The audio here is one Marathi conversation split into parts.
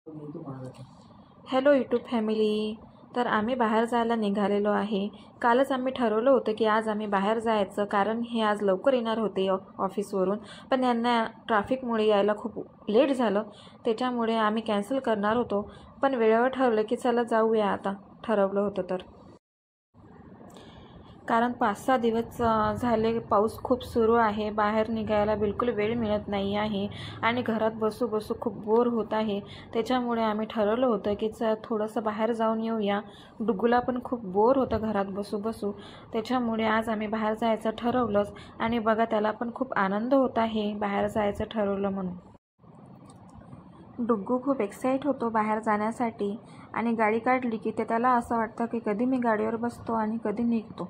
Hello YouTube family. तर आम्ही बाहेर जायला निघालेलो आहे. कालच आम्ही ठरवलं होतं की आज आम्ही बाहेर जायचं, कारण हे आज लवकर येणार होते ऑफिसवरून. पण यांना ट्रॅफिकमुळे यायला खूप लेट झालं, त्याच्यामुळे आम्ही कॅन्सल करणार होतो. पण वेळेवर ठरवलं की चला जाऊया आता, ठरवलं होतं तर. कारण 5-6 दिवस झाले पाऊस खूप सुरू आहे. बाहेर निघायला बिलकुल वेळ मिळत नाही आहे आणि घरात बसू बसू खूप बोर होत आहे. त्याच्यामुळे आम्ही ठरवलं होतं की थोडंसं बाहेर जाऊन येऊया. डुग्गूला पण खूप बोर होतं घरात बसू बसू, त्याच्यामुळे आज आम्ही बाहेर जायचं ठरवलंच. आणि बघा, त्याला पण खूप आनंद होत आहे बाहेर जायचं ठरवलं म्हणून. डुग्गू खूप एक्साईट होतो बाहेर जाण्यासाठी आणि गाडी काढली की त्याला असं वाटतं की कधी मी गाडीवर बसतो आणि कधी निघतो.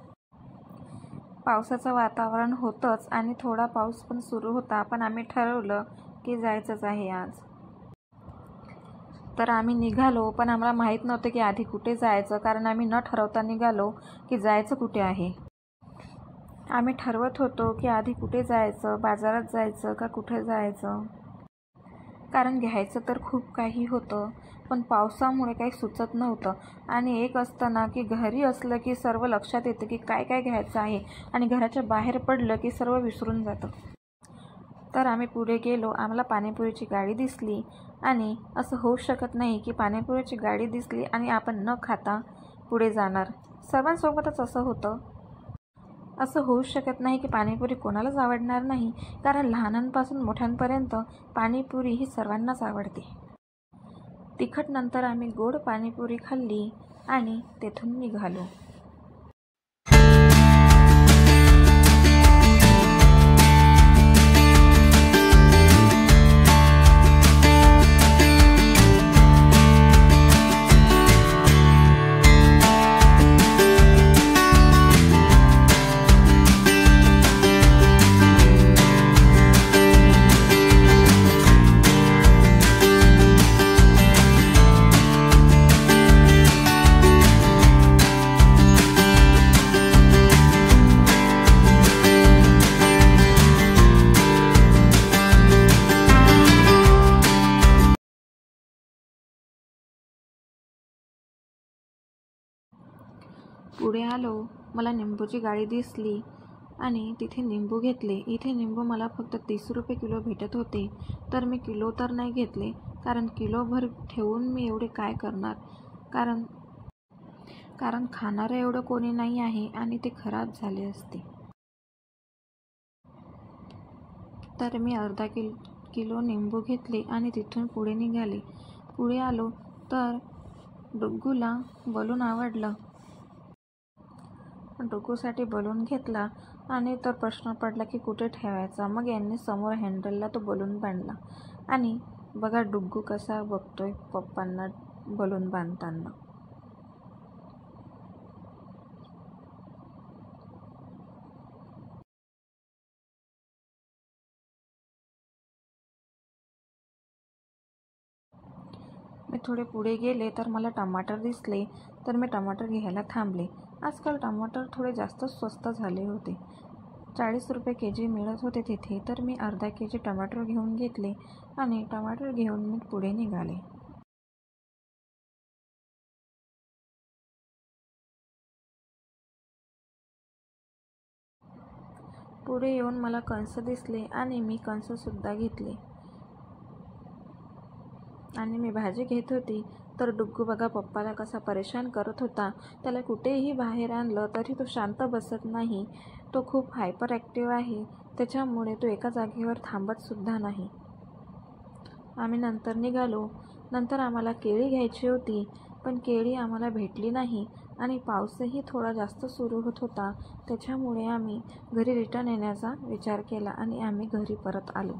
पावसाचं वातावरण होतंच आणि थोडा पाऊस पण सुरू होता, पण आम्ही ठरवलं की जायचंच आहे आज. तर आम्ही निघालो, पण आम्हाला माहीत नव्हतं की आधी कुठे जायचं, कारण आम्ही न ठरवता निघालो की जायचं कुठे आहे. आम्ही ठरवत होतो की आधी कुठे जायचं, बाजारात जायचं का कुठे जायचं, कारण घ्यायचं तर खूप काही होतं, पण पावसामुळे काही सुचत नव्हतं. आणि एक असतं ना की घरी असलं की सर्व लक्षात येतं की काय काय घ्यायचं आहे, आणि घराच्या बाहेर पडलं की सर्व विसरून जातं. तर आम्ही पुढे गेलो. आम्हाला पाणीपुरीची गाडी दिसली, आणि असं होऊ शकत नाही की पाणीपुरीची गाडी दिसली आणि आपण न खाता पुढे जाणार. सर्वांसोबतच असं होतं. असं होऊ शकत नाही की पाणीपुरी कोणालाच आवडणार नाही, कारण लहानांपासून मोठ्यांपर्यंत पाणीपुरी ही सर्वांनाच आवडते. तिखट नंतर आम्ही गोड पाणीपुरी खाल्ली आणि तेथून निघालो. पुढे आलो. मला निंबूची गाडी दिसली आणि तिथे निंबू घेतले. इथे निंबू मला फक्त 30 रुपये किलो भेटत होते, तर मी किलो तर नाही घेतले, कारण किलोभर ठेवून मी एवढे काय करणार, कारण खाणारं एवढं कोणी नाही आहे आणि ते खराब झाले असते. तर मी अर्धा किलो निंबू घेतले आणि तिथून पुढे निघाले. पुढे आलो तर डुग्गूला बलून आवडलं. डुग्गूसाठी बलून घेतला आणि तर प्रश्न पडला की कुठे ठेवायचा. मग यांनी समोर हँडलला तो बलून बांधला, आणि बघा डुग्गू कसा बघतोय पप्पांना बलून बांधताना. मी थोडे पुढे गेले तर मला टमाटर दिसले, तर मी टमाटर घ्यायला थांबले. आजकाल टमाटर थोडे जास्तच स्वस्त झाले होते. 40 रुपये केजी मिळत होते तिथे. तर मी अर्धा केजी टमाटर घेऊन घेतले आणि टमाटर घेऊन मी पुढे निघाले. पुढे येऊन मला कंस दिसले आणि मी कंससुद्धा घेतले. आणि मी भाजी घेत होती तर डुग्गू बघा पप्पाला कसा परेशान करत होता. त्याला कुठेही बाहेर आणलं तरी तो शांत बसत नाही. तो खूप हायपर ॲक्टिव्ह आहे, त्याच्यामुळे तो एका जागेवर थांबतसुद्धा नाही. आम्ही नंतर निघालो. नंतर आम्हाला केळी घ्यायची होती, पण केळी आम्हाला भेटली नाही आणि पाऊसही थोडा जास्त सुरू होत होता. त्याच्यामुळे आम्ही घरी रिटर्न येण्याचा विचार केला आणि आम्ही घरी परत आलो.